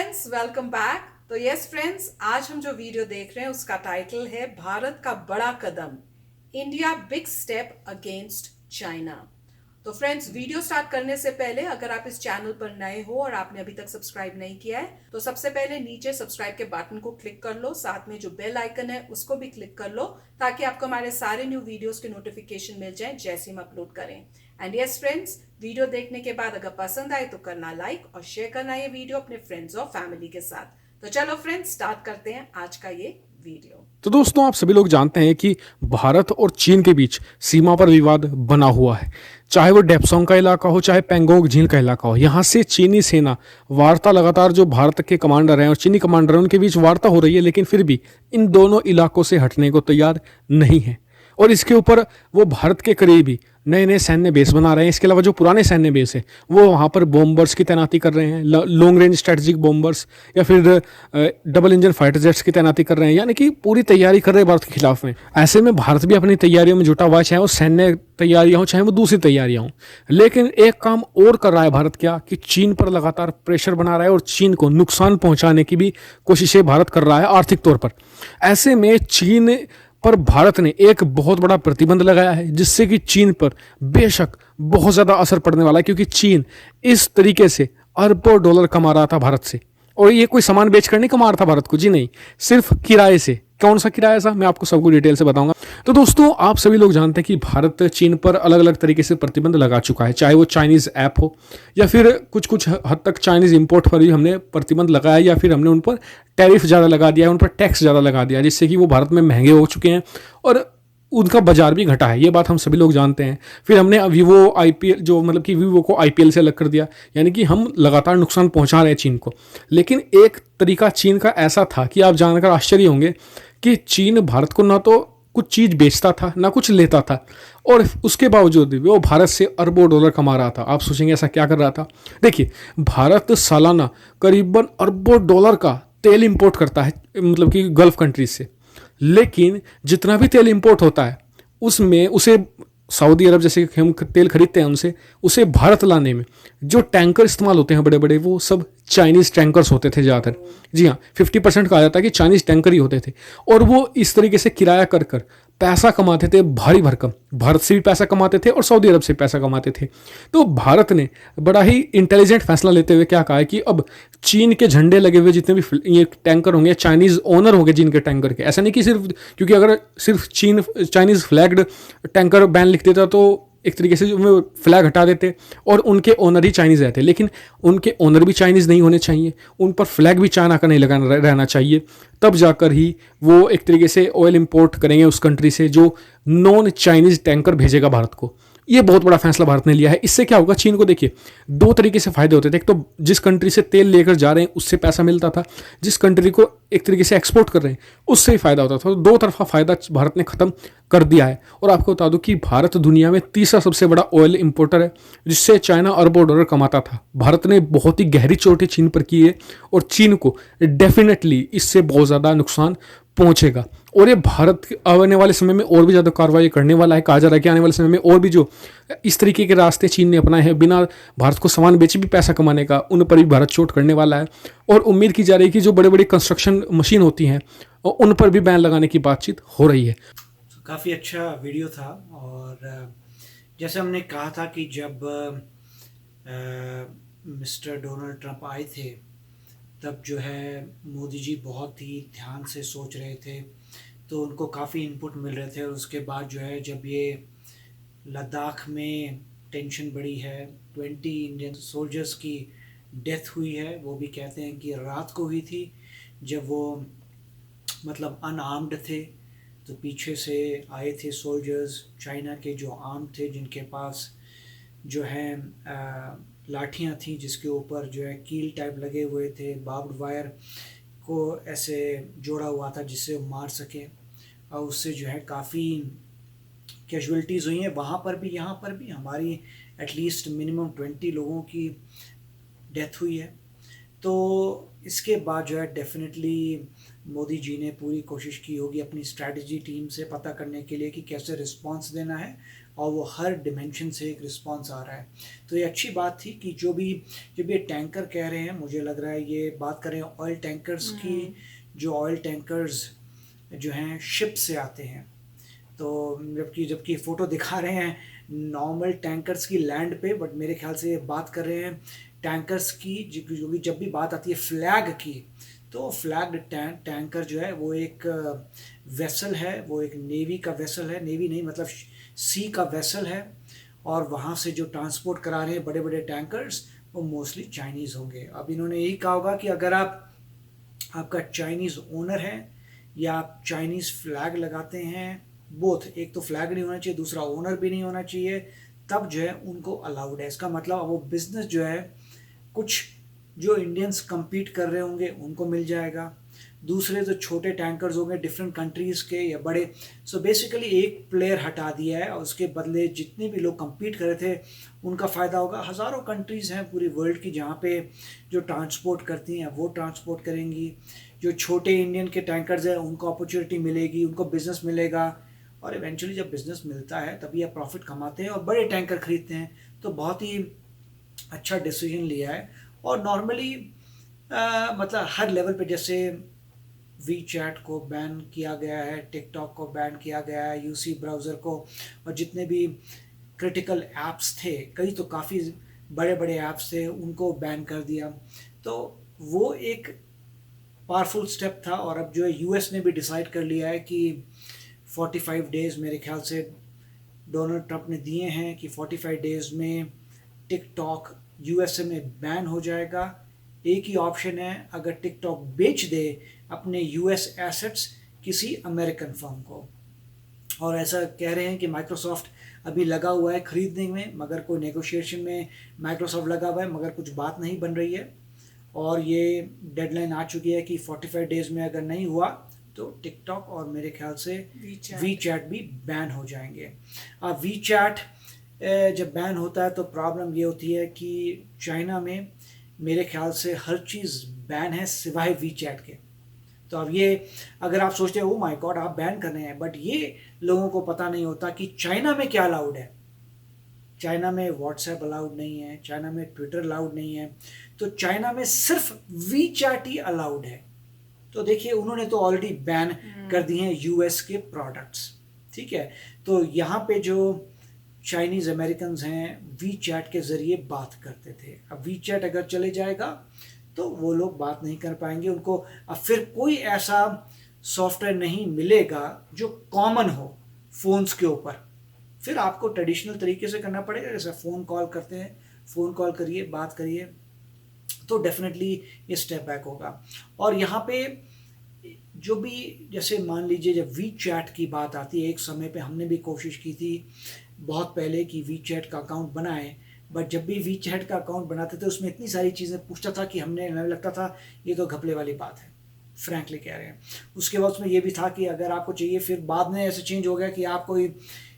Friends, welcome back. तो yes friends, आज हम जो वीडियो देख रहे हैं उसका टाइटल है भारत का बड़ा कदम, India big step against China. तो फ्रेंड्स, वीडियो स्टार्ट करने से पहले अगर आप इस चैनल पर नए हो और आपने अभी तक सब्सक्राइब नहीं किया है तो सबसे पहले नीचे सब्सक्राइब के बटन को क्लिक कर लो, साथ में जो बेल आइकन है उसको भी क्लिक कर लो ताकि आपको हमारे सारे न्यू वीडियोस के नोटिफिकेशन मिल जाए जैसे हम अपलोड करें। एंड यस फ्रेंड्स, वीडियो देखने के बाद अगर पसंद आए तो करना लाइक और शेयर करना ये वीडियो अपने फ्रेंड्स और फैमिली के साथ। तो चलो फ्रेंड्स, स्टार्ट करते हैं आज का ये वीडियो। तो दोस्तों, आप सभी लोग जानते हैं कि भारत और चीन के बीच सीमा पर विवाद बना हुआ है। चाहे वो डेप्सोंग का इलाका हो, चाहे पेंगोंग झील का इलाका हो, यहाँ से चीनी सेना वार्ता लगातार, जो भारत के कमांडर हैं और चीनी कमांडर हैं उनके बीच वार्ता हो रही है, लेकिन फिर भी इन दोनों इलाकों से हटने को तैयार नहीं है। और इसके ऊपर वो भारत के करीब ही नए नए सैन्य बेस बना रहे हैं। इसके अलावा जो पुराने सैन्य बेस है वो वहाँ पर बॉम्बर्स की तैनाती कर रहे हैं, लॉन्ग रेंज स्ट्रेटजिक बॉम्बर्स या फिर डबल इंजन फाइटर जेट्स की तैनाती कर रहे हैं, यानी कि पूरी तैयारी कर रहे हैं भारत के खिलाफ में। ऐसे में भारत भी अपनी तैयारियों में जुटा हुआ है, चाहे वो सैन्य तैयारियां हो चाहे वो दूसरी तैयारियां हों। लेकिन एक काम और कर रहा है भारत, क्या कि चीन पर लगातार प्रेशर बना रहा है और चीन को नुकसान पहुंचाने की भी कोशिशें भारत कर रहा है आर्थिक तौर पर। ऐसे में चीन पर भारत ने एक बहुत बड़ा प्रतिबंध लगाया है, जिससे कि चीन पर बेशक बहुत ज़्यादा असर पड़ने वाला है, क्योंकि चीन इस तरीके से अरबों डॉलर कमा रहा था भारत से। और ये कोई सामान बेचकर नहीं कमा रहा था भारत को, जी नहीं, सिर्फ किराए से। कौन सा किराया था, मैं आपको सबको डिटेल से बताऊंगा। तो दोस्तों, आप सभी लोग जानते हैं कि भारत चीन पर अलग अलग तरीके से प्रतिबंध लगा चुका है, चाहे वो चाइनीज़ ऐप हो या फिर कुछ कुछ हद तक चाइनीज़ इंपोर्ट पर भी हमने प्रतिबंध लगाया, या फिर हमने उन पर टैरिफ ज़्यादा लगा दिया है, उन पर टैक्स ज़्यादा लगा दिया, जिससे कि वो भारत में महंगे हो चुके हैं और उनका बाजार भी घटा है। ये बात हम सभी लोग जानते हैं। फिर हमने वीवो आईपीएल, जो मतलब कि वीवो को आईपीएल से अलग कर दिया, यानी कि हम लगातार नुकसान पहुंचा रहे हैं चीन को। लेकिन एक तरीका चीन का ऐसा था कि आप जानकर आश्चर्य होंगे कि चीन भारत को ना तो कुछ चीज़ बेचता था ना कुछ लेता था, और उसके बावजूद भी वो भारत से अरबों डॉलर कमा रहा था। आप सोचेंगे ऐसा क्या कर रहा था? देखिए, भारत सालाना करीबन अरबों डॉलर का तेल इंपोर्ट करता है, मतलब कि गल्फ कंट्रीज से। लेकिन जितना भी तेल इंपोर्ट होता है उसमें उसे सऊदी अरब जैसे कि हम तेल खरीदते हैं उनसे, उसे भारत लाने में जो टैंकर इस्तेमाल होते हैं बड़े बड़े, वो सब चाइनीज़ टैंकर्स होते थे ज़्यादातर। जी हाँ, 50% कहा जाता है कि चाइनीज़ टैंकर ही होते थे। और वो इस तरीके से किराया कर कर पैसा कमाते थे भारी भरकम। भारत से भी पैसा कमाते थे और सऊदी अरब से पैसा कमाते थे। तो भारत ने बड़ा ही इंटेलिजेंट फैसला लेते हुए क्या कहा है कि अब चीन के झंडे लगे हुए जितने भी ये टैंकर होंगे, चाइनीज़ ओनर होंगे जिनके टैंकर के, ऐसा नहीं कि सिर्फ, क्योंकि अगर सिर्फ चाइनीज़ फ्लैग्ड टैंकर बैन लिख देता तो एक तरीके से वो फ्लैग हटा देते और उनके ओनर ही चाइनीज़ रहते। लेकिन उनके ओनर भी चाइनीज़ नहीं होने चाहिए, उन पर फ्लैग भी चाइना का नहीं लगा रहना चाहिए। तब जाकर ही वो एक तरीके से ऑयल इंपोर्ट करेंगे उस कंट्री से जो नॉन चाइनीज़ टैंकर भेजेगा भारत को। ये बहुत बड़ा फैसला भारत ने लिया है। इससे क्या होगा, चीन को देखिए दो तरीके से फायदे होते थे। एक तो जिस कंट्री से तेल लेकर जा रहे हैं उससे पैसा मिलता था, जिस कंट्री को एक तरीके से एक्सपोर्ट कर रहे हैं उससे ही फायदा होता था। तो दो तरफा फायदा भारत ने खत्म कर दिया है। और आपको बता दूं कि भारत दुनिया में तीसरा सबसे बड़ा ऑयल इंपोर्टर है, जिससे चाइना अरबों डॉलर कमाता था। भारत ने बहुत ही गहरी चोट चीन पर की है और चीन को डेफिनेटली इससे बहुत ज़्यादा नुकसान पहुंचेगा। और ये भारत आने वाले समय में और भी ज़्यादा कार्रवाई करने वाला है। कहा जा रहा है कि आने वाले समय में और भी जो इस तरीके के रास्ते चीन ने अपनाए हैं, बिना भारत को सामान बेचे भी पैसा कमाने का, उन पर भी भारत चोट करने वाला है। और उम्मीद की जा रही है कि जो बड़े बड़े कंस्ट्रक्शन मशीन होती हैं उन पर भी बैन लगाने की बातचीत हो रही है। काफ़ी अच्छा वीडियो था। और जैसे हमने कहा था कि जब मिस्टर डोनाल्ड ट्रंप आए थे तब जो है मोदी जी बहुत ही ध्यान से सोच रहे थे, तो उनको काफ़ी इनपुट मिल रहे थे। और उसके बाद जो है जब ये लद्दाख में टेंशन बढ़ी है, 20 इंडियन सोल्जर्स की डेथ हुई है। वो भी कहते हैं कि रात को हुई थी, जब वो मतलब अनआर्म्ड थे, तो पीछे से आए थे सोल्जर्स चाइना के जो आर्म थे, जिनके पास जो है लाठियाँ थी जिसके ऊपर जो है कील टाइप लगे हुए थे, बार्ब्ड वायर को ऐसे जोड़ा हुआ था जिससे मार सके। और उससे जो है काफ़ी कैजुअल्टीज़ हुई हैं वहाँ पर भी, यहाँ पर भी। हमारी एटलीस्ट मिनिमम 20 लोगों की डेथ हुई है। तो इसके बाद जो है डेफिनेटली मोदी जी ने पूरी कोशिश की होगी अपनी स्ट्रैटेजी टीम से पता करने के लिए कि कैसे रिस्पांस देना है और वो हर डिमेंशन से एक रिस्पांस आ रहा है। तो ये अच्छी बात थी कि जब ये टैंकर कह रहे हैं, मुझे लग रहा है ये बात कर रहे हैं ऑयल टैंकर्स की, जो ऑयल टैंकर्स जो हैं शिप से आते हैं। तो जबकि फ़ोटो दिखा रहे हैं नॉर्मल टैंकर्स की लैंड पे, बट मेरे ख्याल से ये बात कर रहे हैं टैंकर्स की, जो भी जब भी बात आती है फ्लैग की, तो फ्लैग्ड टैंकर जो है वो एक वेसल है, वो एक नेवी का वेसल है, नेवी नहीं मतलब सी का वेसल है, और वहाँ से जो ट्रांसपोर्ट करा रहे हैं बड़े बड़े टैंकर्स वो मोस्टली चाइनीज़ होंगे। अब इन्होंने यही कहा होगा कि अगर आपका चाइनीज़ ओनर है या आप चाइनीज़ फ्लैग लगाते हैं, बोथ, एक तो फ्लैग नहीं होना चाहिए, दूसरा ओनर भी नहीं होना चाहिए, तब जो है उनको अलाउड है। इसका मतलब वो बिज़नेस जो है कुछ जो इंडियंस compete कर रहे होंगे उनको मिल जाएगा, दूसरे जो छोटे टैंकर्स होंगे डिफरेंट कंट्रीज़ के या बड़े, सो बेसिकली एक प्लेयर हटा दिया है और उसके बदले जितने भी लोग compete कर रहे थे उनका फ़ायदा होगा। हज़ारों कंट्रीज़ हैं पूरी वर्ल्ड की जहाँ पे जो ट्रांसपोर्ट करती हैं वो ट्रांसपोर्ट करेंगी, जो छोटे इंडियन के टैंकर्स हैं उनको अपॉर्चुनिटी मिलेगी, उनको बिज़नेस मिलेगा, और इवेंचुअली जब बिज़नेस मिलता है तभी आप प्रॉफिट कमाते हैं और बड़े टैंकर खरीदते हैं। तो बहुत ही अच्छा डिसीजन लिया है। और नॉर्मली मतलब हर लेवल पे, जैसे वी चैट को बैन किया गया है, टिकटॉक को बैन किया गया है, यूसी ब्राउज़र को, और जितने भी क्रिटिकल ऐप्स थे, कई तो काफ़ी बड़े बड़े ऐप्स थे, उनको बैन कर दिया। तो वो एक पावरफुल स्टेप था। और अब जो है यूएस ने भी डिसाइड कर लिया है कि 45 डेज़ मेरे ख्याल से डोनाल्ड ट्रंप ने दिए हैं कि 45 डेज़ में टिकटॉक यूएसए में बैन हो जाएगा। एक ही ऑप्शन है, अगर टिकटॉक बेच दे अपने यूएस एसेट्स किसी अमेरिकन फर्म को। और ऐसा कह रहे हैं कि माइक्रोसॉफ्ट अभी लगा हुआ है खरीदने में, मगर कोई नेगोशिएशन में माइक्रोसॉफ्ट लगा हुआ है, मगर कुछ बात नहीं बन रही है। और ये डेडलाइन आ चुकी है कि 45 डेज़ में अगर नहीं हुआ तो टिकटॉक और मेरे ख्याल से वी चैट भी बैन हो जाएंगे। अब वी चैट जब बैन होता है तो प्रॉब्लम ये होती है कि चाइना में मेरे ख्याल से हर चीज़ बैन है सिवाय वी चैट के। तो अब ये अगर आप सोचते हो ओ माय गॉड आप बैन कर रहे हैं, बट ये लोगों को पता नहीं होता कि चाइना में क्या अलाउड है। चाइना में व्हाट्सएप अलाउड नहीं है, चाइना में ट्विटर अलाउड नहीं है, तो चाइना में सिर्फ वी चैट ही अलाउड है। तो देखिए उन्होंने तो ऑलरेडी बैन कर दिए हैं यूएस के प्रोडक्ट्स, ठीक है। तो यहाँ पे जो चाइनीज़ अमेरिकन्स हैं वी चैट के ज़रिए बात करते थे, अब वी चैट अगर चले जाएगा तो वो लोग बात नहीं कर पाएंगे, उनको अब फिर कोई ऐसा सॉफ्टवेयर नहीं मिलेगा जो कॉमन हो फ़ोन्स के ऊपर। फिर आपको ट्रेडिशनल तरीके से करना पड़ेगा, जैसे फ़ोन कॉल करते हैं, फ़ोन कॉल करिए, बात करिए, तो डेफिनेटली ये स्टेप बैक होगा। और यहाँ पे जो भी, जैसे मान लीजिए जब वी चैट की बात आती है, एक समय पे हमने भी कोशिश की थी बहुत पहले कि वी चैट का अकाउंट बनाएं, बट जब भी वी चैट का अकाउंट बनाते थे उसमें इतनी सारी चीज़ें पूछता था कि हमें लगता था ये तो घपले वाली बात है, फ्रैंकली कह रहे हैं। उसके बाद उसमें ये भी था कि अगर आपको चाहिए, फिर बाद में ऐसे चेंज हो गया कि आप कोई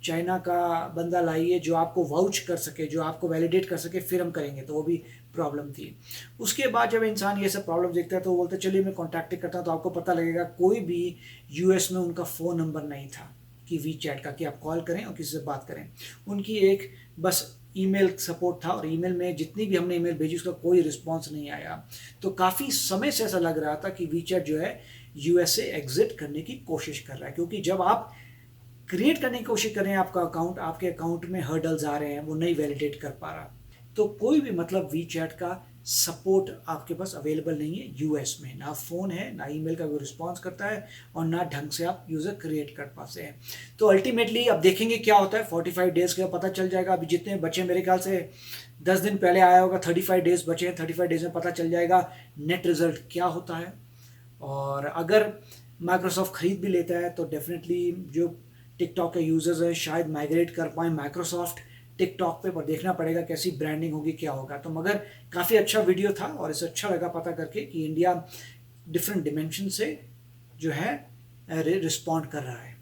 चाइना का बंदा लाइए जो आपको वाउच कर सके, जो आपको वैलिडेट कर सके, फिर हम करेंगे, तो वो भी प्रॉब्लम थी। उसके बाद जब इंसान ये सब प्रॉब्लम देखता है तो वो बोलते चलिए मैं कॉन्टैक्ट करता हूँ, तो आपको पता लगेगा कोई भी यूएस में उनका फ़ोन नंबर नहीं था कि वी चैट का कि आप कॉल करें और किसी से बात करें। उनकी एक बस ईमेल सपोर्ट था, और ईमेल में जितनी भी हमने ईमेल भेजी उसका कोई रिस्पॉन्स नहीं आया। तो काफ़ी समय से ऐसा लग रहा था कि वी चैट जो है यूएस से एग्जिट करने की कोशिश कर रहा है, क्योंकि जब आप क्रिएट करने की कोशिश कर रहे हैं आपका अकाउंट, आपके अकाउंट में हर्डल्स आ रहे हैं, वो नहीं वैलिडेट कर पा रहा, तो कोई भी मतलब वी चैट का सपोर्ट आपके पास अवेलेबल नहीं है यूएस में, ना फ़ोन है, ना ईमेल का कोई रिस्पॉन्स करता है, और ना ढंग से आप यूज़र क्रिएट कर पाते हैं। तो अल्टीमेटली अब देखेंगे क्या होता है, 45 डेज़ का पता चल जाएगा। अभी जितने बचे, मेरे ख्याल से 10 दिन पहले आया होगा, 35 डेज़ बचे हैं, 35 डेज़ में पता चल जाएगा नेट रिज़ल्ट क्या होता है। और अगर माइक्रोसॉफ्ट ख़रीद भी लेता है तो डेफिनेटली जो टिकटॉक के यूज़र्स हैं शायद माइग्रेट कर पाएँ माइक्रोसॉफ्ट टिकटॉक पे, पर देखना पड़ेगा कैसी ब्रांडिंग होगी, क्या होगा। तो मगर काफ़ी अच्छा वीडियो था और इसे अच्छा लगा पता करके कि इंडिया डिफरेंट डिमेंशन से जो है रिस्पॉन्ड कर रहा है।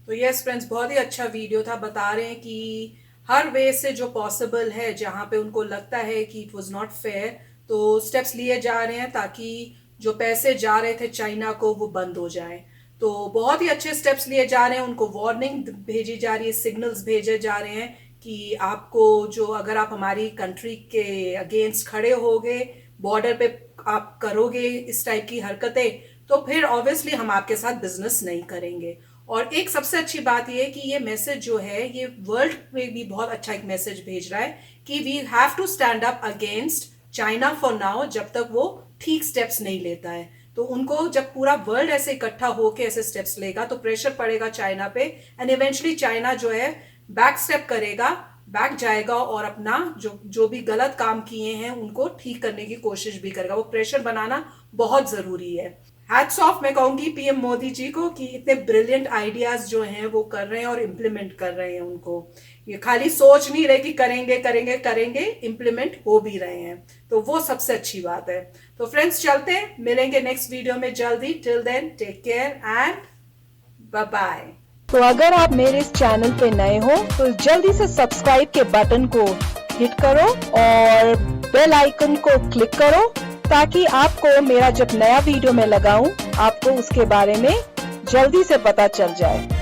तो यस फ्रेंड्स, बहुत ही अच्छा वीडियो था। बता रहे हैं कि हर वे से जो पॉसिबल है, जहाँ पे उनको लगता है कि इट वाज नॉट फेयर, तो स्टेप्स लिए जा रहे हैं ताकि जो पैसे जा रहे थे चाइना को वो बंद हो जाए। तो बहुत ही अच्छे स्टेप्स लिए जा रहे हैं, उनको वार्निंग भेजी जा रही है, सिग्नल्स भेजे जा रहे हैं कि आपको जो अगर आप हमारी कंट्री के अगेंस्ट खड़े होगे, बॉर्डर पे आप करोगे इस टाइप की हरकतें, तो फिर ऑब्वियसली हम आपके साथ बिजनेस नहीं करेंगे। और एक सबसे अच्छी बात ये है कि ये मैसेज जो है ये वर्ल्ड में भी बहुत अच्छा एक मैसेज भेज रहा है कि we have to stand up against China for now, जब तक वो ठीक स्टेप्स नहीं लेता है। तो उनको जब पूरा वर्ल्ड ऐसे इकट्ठा होके ऐसे स्टेप्स लेगा तो प्रेशर पड़ेगा चाइना पे, एंड इवेंचुअली चाइना जो है बैक स्टेप करेगा, बैक जाएगा और अपना जो भी गलत काम किए हैं उनको ठीक करने की कोशिश भी करेगा। वो प्रेशर बनाना बहुत जरूरी है। हैट्स ऑफ मैं कहूंगी पीएम मोदी जी को कि इतने ब्रिलियंट आइडियाज जो हैं वो कर रहे हैं और इम्प्लीमेंट कर रहे हैं उनको। ये खाली सोच नहीं रहे कि करेंगे करेंगे करेंगे, इम्प्लीमेंट हो भी रहे हैं, तो वो सबसे अच्छी बात है। तो फ्रेंड्स चलते हैं, मिलेंगे नेक्स्ट वीडियो में जल्दी। Till then take care and bye bye. तो अगर आप मेरे इस चैनल पे नए हो तो जल्दी से सब्सक्राइब के बटन को हिट करो और बेल आइकन को क्लिक करो ताकि आपको मेरा जब नया वीडियो मैं लगाऊं आपको उसके बारे में जल्दी से पता चल जाए।